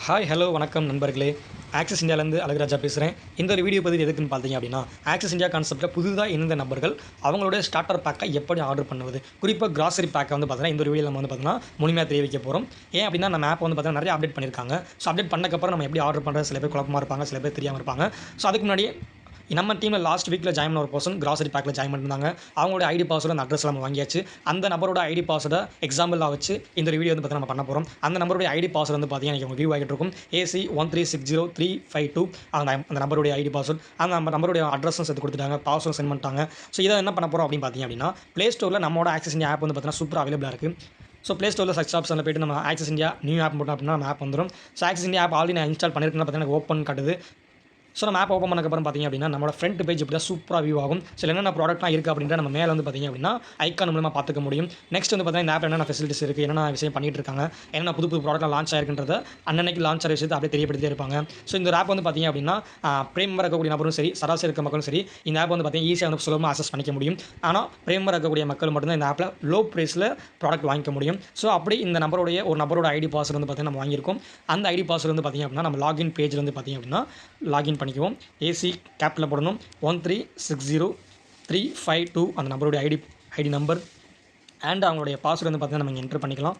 Hi hello வணக்கம் நண்பர்களே. Axis இந்தியாவிலேருந்து அழகுராஜா பேசுகிறேன். இந்த ஒரு வீடியோ பதிவு எதுக்குன்னு பார்த்தீங்க அப்படின்னா, ஆக்சிஸ் இந்தியா கான்செப்ட்டில் புதுதாக இணைந்த நபர்கள் அவங்களோட ஸ்டார்டர் பேக்கை எப்படி ஆர்டர் பண்ணுவது, குறிப்பாக கிராசரி பேக்கை வந்து பார்த்தீங்கன்னா இந்த ஒரு வீடியோவில் நம்ம வந்து பார்த்தீங்கன்னா முழுமையாக தெரிய வைக்க போகிறோம். ஏன் அப்படின்னா நம்ம ஆப் வந்து பார்த்தீங்கன்னா நிறைய அப்டேட் பண்ணியிருக்காங்க. ஸோ அப்டேட் பண்ணக்கப்புறம் நம்ம எப்படி ஆர்டர் பண்ணுறது சில பேர் குழப்பமாக இருப்பாங்க, சில பேர் தெரியாமல் இருப்பாங்க. ஸோ அதுக்கு முன்னாடி நம்ம டீமில் லாஸ்ட் வீக்கில் ஜாயின் பண்ண ஒரு பர்சன் கிராசரி பேக்கில் ஜாயின் பண்ணியிருந்தாங்க. அவங்களோட ஐடி பாஸ்வேர்டு அந்த அட்ரஸ் நம்ம வாங்கியாச்சு. அந்த நபரோட ஐடி பாஸ்வேர்டை எக்ஸாம்பிளாக வச்சு இந்த வீடியோ வந்து பார்த்தீங்கன்னா நம்ம பண்ண போகிறோம். அந்த நம்பருடைய ஐடி பாஸ்வேர்டு வந்து பார்த்தீங்கன்னா எனக்கு வியூ ஆகிட்டு இருக்கும். AC136035 அந்த நம்பருடைய ஐடி பாஸ்வேர்டு, அந்த நம்பருடைய அட்ரஸும் சேர்த்து கொடுத்துட்டாங்க, பாஸ்வேர்டு சென்ட் பண்ணிட்டாங்க. ஸோ இதை என்ன பண்ண போகிறோம் அப்படின்னு பார்த்தீங்க அப்படின்னா, ப்ளே ஸ்டோரில் நம்மளோட ஆக்சிஸ் இந்தியா ஆப் வந்து பார்த்தீங்கன்னா சூப்பராக அவைலபிளாக இருக்குது. ஸோ ப்ளே ஸ்டோரில் சர்ச் ஆப்ஷனில் போய்ட்டு நம்ம ஆக்சிஸ் இந்தியா நியூ ஆப் போட்டோம் அப்படின்னா நம்ம ஆப் வந்துடும். So Axis India app already நான் இன்ஸ்டால் பண்ணியிருக்கேன் பார்த்தீங்கன்னா ஓப்பன் காட்டுது. ஸோ நம்ம ஆப் ஓப்பன் பண்ணக்கப்புறம் பார்த்தீங்க அப்படின்னா நம்மளோட ஃப்ரண்ட் பேஜ் இப்படி தான் சூப்பராக வியூ ஆகும். ஸோ என்னென்ன ப்ராடக்ட்லாம் இருக்குது அப்படின்ற நம்ம மேலே வந்து பார்த்தீங்க அப்படின்னா ஐக்கான் மூலமாக பார்த்துக்க முடியும். நெக்ஸ்ட் வந்து பார்த்தீங்கன்னா இந்த ஆப் என்னென்ன ஃபெசிலிட்டிஸ் இருக்குது, என்னென்ன விஷயம் பண்ணிட்டு இருக்காங்க, என்னென்ன புது ப்ராடக்ட்லாம் லான்ச் ஆயிருக்குன்றத அன்னன்னைக்கு லான்ச் ஆகிற விஷயத்தை அப்படியே தெரியப்படுத்தியே இருப்பாங்க. ஸோ இந்த ஆப் வந்து பார்த்தீங்க அப்படின்னா பிரேமமாக இருக்கக்கூடிய நபரும் சரி, சராசரி இருக்க மக்களும் சரி, இந்த ஆப் வந்து பார்த்தீங்கன்னா ஈஸியாக வந்து சுலபமாக அக்சஸ் பண்ணிக்க முடியும். ஆனால் பிரேமமாக இருக்கக்கூடிய மக்கள் மட்டும்தான் இந்த ஆப்பில் லோ ப்ரைஸில் ப்ராடக்ட் வாங்கிக்க முடியும். ஸோ அப்படி இந்த நபரோட ஐடி பாஸ்வேர்டு வந்து பார்த்தீங்கன்னா நம்ம வாங்கியிருக்கோம். அந்த ஐடி பாஸ்வேர்டு வந்து பார்த்தீங்க அப்படின்னா நம்ம லாகின் பேஜில் வந்து பார்த்தீங்க அப்படின்னா லாகின் பண்ணிக்குவோம். ஏசி கேப்பில் போடணும். 136035 அந்த நம்பருடைய ஐடி நம்பர் அண்ட் அவங்களுடைய பாஸ்வேர்டு வந்து பார்த்தீங்கன்னா நம்ம என்ட்ரு பண்ணிக்கலாம்.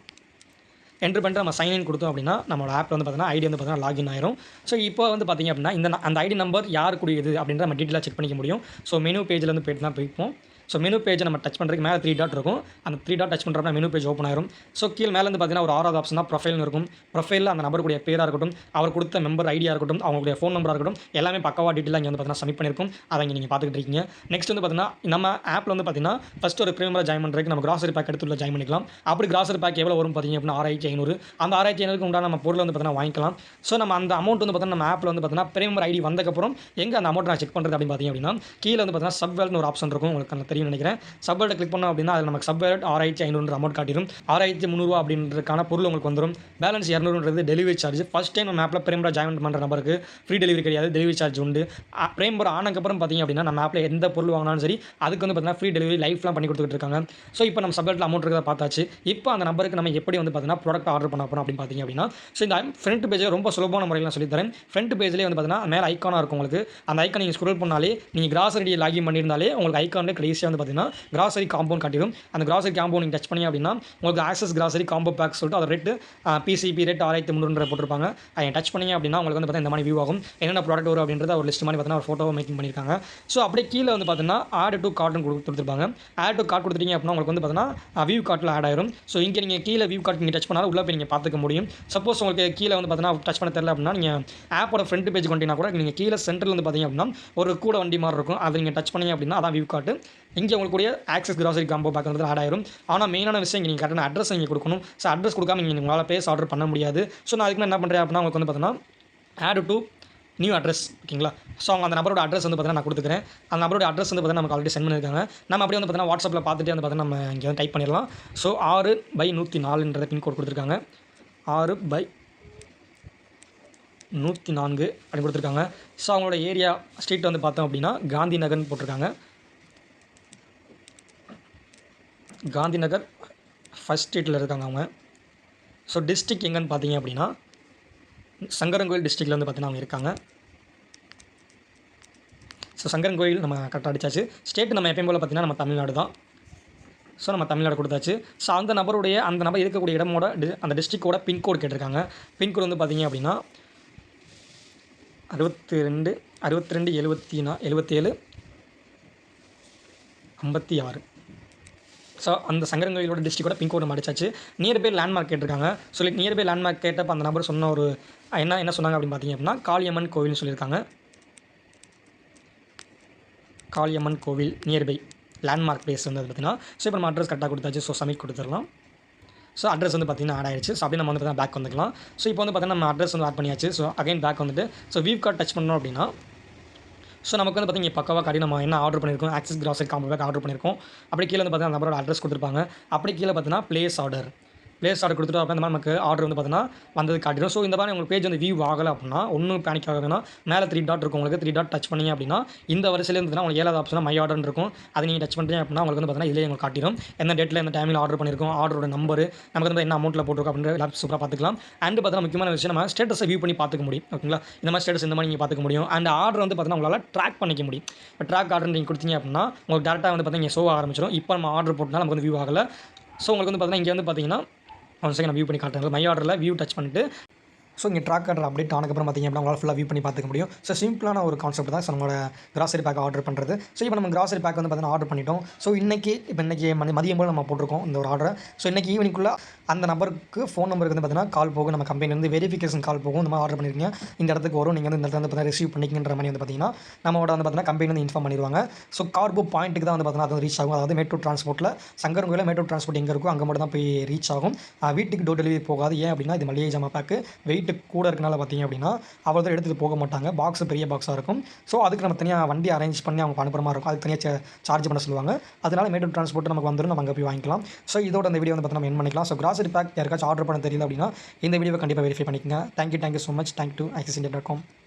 என்ட்ரு பண்ணிட்டு நம்ம சைன்இன் கொடுத்தோம் அப்படின்னா நம்மளோட ஆப்பில் வந்து பார்த்தீங்கன்னா ஐடி வந்து பார்த்தீங்கன்னா லாகின் ஆயிரும். ஸோ இப்போ வந்து பார்த்தீங்க அப்படின்னா அந்த ஐடி நம்பர் யாருக்குரியது அப்படின்ற நம்ம டீட்டெயிலாக செக் பண்ணிக்க முடியும். ஸோ மெனு பேஜில் வந்து போய்ட்டு தான் போய்ப்போம். ஸோ மெனு பேஜை நம்ம டச் பண்ணுறதுக்கு மேலே 3 டாட் இருக்கும். அந்த 3 டாட் டச் பண்ணுறப்ப மெனு பேஜ் ஓப்பன் ஆயிரும். ஸோ கீழே மேலே வந்து பார்த்தீங்கன்னா ஒரு 6வது ஆப்ஷன் தான் ப்ரொஃபைல்னு இருக்கும். ப்ரொஃபைலில் அந்த நபருடைய பேராக இருக்கட்டும், அவர் கொடுத்த மெம்பர் ஐடியாக இருக்கட்டும், அவங்களுடைய ஃபோன் நம்பராக இருக்கட்டும், எல்லாமே பக்கவாக டீட்டெயிலாக இங்கே வந்து பார்த்தீங்கன்னா சப்மிட் பண்ணியிருக்கும். அதை இங்கே நீங்கள் பார்த்துக்கிட்டு இருக்கீங்க. நெக்ஸ்ட் வந்து பார்த்தீங்கன்னா நம்ம ஆப்பில் வந்து பார்த்தீங்கன்னா ஃபஸ்ட் ஒரு ப்ரீமியமாக ஜாயின் பண்ணுறதுக்கு நம்ம கிராசரி பேக் எடுத்துள்ள ஜாயின் பண்ணிக்கலாம். அப்படி கிராசரி பேக் எவ்வளோ வரும் பார்த்தீங்க அப்படின்னா 6500. அந்த 6500க்கு உண்டான நம்ம பொருள் வந்து பார்த்தீங்கன்னா வாங்கிக்கலாம். ஸோ நம்ம அந்த அமௌண்ட் வந்து பார்த்தீங்கன்னா நம்ம ஆப்பில் வந்து பார்த்தீங்கன்னா ப்ரீமியர் ஐடி வந்தக்கப்புறம் எங்கே அந்த அமௌண்ட் நான் செக் பண்ணுறது அப்படின்னு பார்த்தீங்க அப்படின்னா கீழே வந்து பார்த்தீங்கன்னா சப்வேல்ட்னு ஒரு ஆப்ஷன் இருக்கும். உங்களுக்கு தெரியும் நினைக்கிறேன். சப்வேல்ட்டை கிளிக் பண்ணோம் அப்படின்னா அதில் நமக்கு சப்வேல்ட் 6500 அமௌண்ட் காட்டிடும். 6300 அப்படின்றதுக்கான பொருள் உங்களுக்கு வந்துடும். பேலன்ஸ் 200ன்றது டெலிவரி சார்ஜ். ஃபஸ்ட் டைம் நம்ம ஆப்பில் பிரேமரா ஜாயின் பண்ணுற நபருக்கு ஃப்ரீ டெலிவரி கிடையாது, டெலிவரி சார்ஜ் உண்டு. பிரேமரா ஆனதுக்கப்புறம் பார்த்தீங்க அப்படின்னா நம்ம ஆப்பில் எந்த பொருள் வாங்கினாலும் சரி அதுக்கு வந்து பார்த்தீங்கன்னா ஃப்ரீ டெலிவரி லைஃப்லாம் பண்ணி கொடுத்துட்டு இருக்காங்க. ஸோ இப்போ நம்ம சப்வேல்ட்டில் அமௌண்ட் இருக்கிறத பார்த்தாச்சு. இப்போ அந்த நம்பருக்கு நம்ம எப்படி வந்து பார்த்தீங்கன்னா ப்ராடக்ட் ஆர்டர் பண்ண போகிறோம் அப்படின்னு பார்த்தீங்க அப்படின்னா ஸோ இந்த ஃப்ரண்ட் பேஜில் ரொம்ப சுலபமான முறையில் நான் சொல்லித்தரேன். ஃப்ரண்ட் பேஜ்லேயே வந்து பார்த்தீங்கன்னா மேலே ஐக்கானாக இருக்கும். உங்களுக்கு அந்த ஐக்கான் நீங்கள் ஸ்க்ரோல் பண்ணாலே நீங்கள் கிராசரி லாகின் பண்ணியிருந்தாலே உங்களுக்கு ஐக்கானில் கடைசியாக வந்து பார்த்தீங்கன்னா கிராசரி காம்பவுண்ட் காட்டிடும். அந்த கிராசரி காம்பவுண்ட் நீங்கள் டச் பண்ணி அப்படின்னா உங்களுக்கு ஆக்சஸ் கிராசரி காம்போ பேக் சொல்லிட்டு அதை ரேட்டு பிசிபி ரேட் 6300 போட்டிருப்பாங்க. அதை டச் பண்ணி அப்படின்னா உங்களுக்கு வந்து பார்த்தீங்கன்னா இந்த மாதிரி வியூ ஆகும். என்னென்ன ப்ராடக்ட் வரும் அப்படின்றத ஒரு லிஸ்ட் மாதிரி பார்த்தீங்கன்னா ஒரு ஃபோட்டோ மேக்கிங் பண்ணியிருக்காங்க. ஸோ அப்படியே கீழே வந்து பார்த்தீங்கன்னா ஆட் டு கார்ட்னு கொடுத்துருப்பாங்க. ஆட் டு கார்ட் கொடுத்துட்டீங்க அப்படின்னா உங்களுக்கு வந்து பார்த்தீங்கன்னா வியூ கார்ட்டில் ஆட் ஆயிரும். ஸோ இங்கே நீங்கள் கீழே வியூ கார்ட் நீங்கள் டச் பண்ணாலும் உள்ளே போய் நீங்கள் பார்த்துக்க முடியும். சப்போஸ் உங்களுக்கு கீழே வந்து பார்த்தீங்கன்னா டச் பண்ண தெரியல அப்படின்னா நீங்கள் ஆப்போட ஃப்ரண்ட் பேஜ் கொண்டீங்கன்னா கூட நீங்கள் கீழே சென்டரில் வந்து பார்த்தீங்க அப்படின்னா ஒரு கூட வண்டி மாதிரி இருக்கும். அதை நீங்கள் டச் பண்ணி அப்படின்னா அதான் வியூ கார்ட்டு. இங்கே உங்களுக்கு ஆக்சஸ் கிராசரி காம்போ பேக் வந்து ஆட் ஆயிரும். ஆனால் மெயினான விஷயம் இங்கே நீங்கள் கரெக்டான அட்ரஸ் இங்கே கொடுக்கணும். ஸோ அட்ரஸ் கொடுக்காம நீங்கள் உங்களால் பேஸ் ஆர்டர் பண்ண முடியாது. ஸோ நான் அதுக்கு என்ன பண்ணுறேன் அப்படின்னா உங்களுக்கு வந்து பார்த்தீங்கன்னா ஆட் டு நியூ அட்ரஸ், ஓகேங்களா. ஸோ அவங்க அந்த நபரோட அட்ரஸ் வந்து பார்த்தீங்கன்னா நான் கொடுத்துக்கிறேன். அந்த நபரோட அட்ரஸ் வந்து பார்த்தீங்கன்னா நமக்கு ஆல்ரெடி சென்ட் பண்ணியிருக்காங்க. நம்ம அப்படியே வந்து பார்த்தீங்கன்னா வாட்ஸ்அப்பில் பார்த்துட்டு வந்து பார்த்தீங்கன்னா நம்ம இங்கே வந்து டைப் பண்ணிடலாம். ஸோ 6/104 பின்கோட் கொடுத்துருக்காங்க. 6/104 அப்படின்னு கொடுத்துருக்காங்க. ஸோ அவங்களோட ஏரியா ஸ்ட்ரீட் வந்து பார்த்தோம் அப்படின்னா காந்தி நகர்னு போட்டிருக்காங்க. காந்தி நகர் ஃபஸ்ட் ஸ்ட்ரீட்டில் இருக்காங்க அவங்க. ஸோ டிஸ்ட்ரிக்ட் எங்கன்னு பார்த்தீங்க அப்படின்னா சங்கரன்கோயில் டிஸ்ட்ரிக்டில் வந்து பார்த்தீங்கன்னா அவங்க இருக்காங்க. ஸோ சங்கரன்கோயில் நம்ம கரெக்டாக அடித்தாச்சு. ஸ்டேட் நம்ம எப்பயும் போல் பார்த்தீங்கன்னா நம்ம தமிழ்நாடு தான். ஸோ நம்ம தமிழ்நாடு கொடுத்தாச்சு. ஸோ அந்த நபர் இருக்கக்கூடிய இடமோட அந்த டிஸ்ட்ரிக்டோட பின்கோடு கேட்டிருக்காங்க. பின்கோடு வந்து பார்த்தீங்க அப்படின்னா 62 77 56. ஸோ அந்த சங்கரன்கோயிலோட டிஸ்ட்ரிக்டோட பின்கோடு நம்ம அடிச்சாச்சு. நியர்பை லேண்ட்மார்க் கேட்டிருக்காங்க. சொல்லி நியர்பை லேண்ட்மார்க் கேட்டப்போ அந்த நபர் சொன்ன ஒரு என்ன சொன்னாங்க அப்படின்னு பார்த்தீங்க அப்படின்னா காளியம்மன் கோவில்னு சொல்லியிருக்காங்க. காளியம்மன் கோவில் நியர்பை லேண்ட்மார்க் பிளேஸ் வந்து பார்த்தீங்கன்னா. ஸோ இப்போ நம்ம அட்ரஸ் கரெக்டாக கொடுத்தாச்சு. ஸோ சப்மிட் கொடுத்துடலாம். ஸோ அட்ரஸ் வந்து பார்த்தீங்கன்னா ஆட் ஆயிடுச்சு. ஸோ அப்படியே நம்ம வந்து பார்த்தீங்கன்னா பேக் வந்துக்கலாம். ஸோ இப்போ வந்து பார்த்தீங்கன்னா நம்ம அட்ரஸ் வந்து ஆட் பண்ணியாச்சு. ஸோ அகைன் பேக் வந்துட்டு ஸோ வியூ கார்ட் டச் பண்ணோம் அப்படின்னா ஸோ நமக்கு வந்து பார்த்தீங்கன்னா பக்கவாக காட்டி நம்ம என்ன ஆர்டர் பண்ணியிருக்கோம், access grocery combo back order பண்ணியிருக்கோம். அப்படி கீழே வந்து பார்த்தீங்கன்னா நம்பரோட அட்ரஸ் கொடுத்துருப்பாங்க. அப்படி கீழே பார்த்தீங்கன்னா ப்ளேஸ் ப்ளேஸ் ஆர்டர் கொடுத்துட்டு அப்போ இந்த மாதிரி நமக்கு ஆர்டர் வந்து பார்த்தீங்கன்னா வந்தது காட்டிடும். ஸோ இந்த மாதிரி உங்களுக்கு பேஜ் வந்து வியூ ஆகலை அப்படின்னா ஒன்றும் பேனிக் ஆக வேணாம். மேலே 3 டாட் இருக்கும், உங்களுக்கு 3 டாட் டச் பண்ணீங்க அப்படின்னா இந்த வரிசையில் இருந்ததுன்னா உங்களுக்கு 7வது ஆப்ஷனாக மை ஆர்டர்னு இருக்கும். அதை நீங்கள் டச் பண்ணுறீங்க அப்படின்னா உங்களுக்கு வந்து பார்த்தீங்கன்னா இதிலே உங்களுக்கு காட்டிடும் எந்த டேட்டில் எந்த டைமில் ஆர்டர் பண்ணியிருக்கோம், ஆர்டரோட நம்பர், நமக்கு வந்து என்ன அமௌண்ட்டில் போட்டிருக்கோம் அப்படின்ற எல்லாம் சூப்பராக பார்த்துக்கலாம். அண்ட் பார்த்தீங்கன்னா முக்கியமான விஷயம் நம்ம ஸ்டேட்டஸை வியூ பண்ணி பார்த்துக்க முடியும். ஓகேங்களா, இந்த மாதிரி ஸ்டேட்டஸ் இந்த மாதிரி நீங்கள் பார்த்துக்க முடியும். அண்ட் ஆர்டர் வந்து பார்த்தீங்கன்னா உங்களால் ட்ராக் பண்ணிக்க முடியும். இப்போ ட்ராக் ஆர்டர் நீங்கள் கொடுத்தீங்க அப்படின்னா உங்களுக்கு டேரெக்டாக வந்து பார்த்தீங்கன்னா ஷோ ஆரம்பிச்சிடும். இப்போ நம்ம ஆர்டர் போட்டனால நமக்கு வந்து வியூ ஆகலை. ஸோ உங்களுக்கு வந்து பார்த்தீங்கன்னா இங்கே வந்து பார்த்தீங்கன்னா ஒன் செகண்ட் நான் வியூ பண்ணி காட்டுறேன். மை ஆர்டரில் வியூ டச் பண்ணிட்டு ஸோ இங்கே ட்ராக் ஆர்டர் அப்டேட் ஆனதுக்கப்புறம் பார்த்திங்க அப்படின்னா உங்களால் ஃபுல்லாக வியூ பண்ணி பார்த்துக்க முடியும். ஸோ சிம்பிளான ஒரு கான்செப்ட் தான் ஸோ நம்மளோட கிராசரி பேக் ஆர்டர் பண்ணுறது. ஸோ இப்போ நம்ம கிராசரி பேக் வந்து பார்த்தீங்கன்னா ஆர்டர் பண்ணிட்டோம். ஸோ இன்றைக்கி மதியம் போல் நம்ம போட்டிருக்கோம் இந்த ஒரு ஆர்டரை. ஸோ இன்றைக்கி ஈவினிங்குள்ளே அந்த நம்பருக்கு ஃபோன் நம்பருக்கு வந்து பார்த்தீங்கன்னா கால் போகும், நம்ம கம்பெனிலேருந்து வெரிஃபிகேஷன் கால் போகும். இந்த மாதிரி ஆர்டர் பண்ணியிருக்கீங்க, இந்த இடத்துக்கு வரும், நீங்கள் வந்து இந்த இடத்துல வந்து பார்த்தீங்கன்னா ரிசீவ் பண்ணிக்கின்ற மாதிரி வந்து பார்த்தீங்கன்னா நம்மளோட வந்து பார்த்தீங்கன்னா கம்பெனி வந்து இன்ஃபார்ம் பண்ணிடுவாங்க. ஸோ கார்கோ பாயிண்ட்டுக்கு தான் வந்து பார்த்தீங்கன்னா அது ரீச் ஆகும். அதாவது மேட்டூர் டிரான்ஸ்போர்ட்டில் சங்கரங்கோயில் மேட்டூர் டிரான்ஸ்போர்ட் எங்கே இருக்கோ அங்கே மட்டும் தான் போய் ரீச் ஆகும். வீட்டுக்கு டோர் டெலிவரி போகாது. ஏன் அப்படின்னா இது மளிகை ஜாமான் பேக்கு வெயிட்டு கூட இருக்கனால பார்த்திங்க அப்படின்னா அவ்வளோ எடுத்துகிட்டு போக மாட்டாங்க. பாக்ஸ் பெரிய பாக்ஸாக இருக்கும். ஸோ அதுக்கு நம்ம தனியாக வண்டி அரேஞ்ச் பண்ணி அவங்க அனுப்புகிற மாதிரி இருக்கும். அதுக்கு தனியாக சார்ஜ் பண்ண சொல்லுவாங்க. அதனால் மேட்டூர் டிரான்ஸ்போர்ட் நமக்கு வந்துடும், நம்ம அங்கே போய் வாங்கிக்கலாம். ஸோ இதோட இந்த வீடியோ வந்து பார்த்தீங்கன்னா என் பண்ணிக்கலாம். ஸோ கிராசரி பேக் யாருக்காச்சும் ஆர்டர் பண்ண தெரியல அப்படின்னா இந்த வீடியோவை கண்டிப்பாக வெரிஃபை பண்ணிக்கங்க. Thank you so much. Thank to accessindia.com.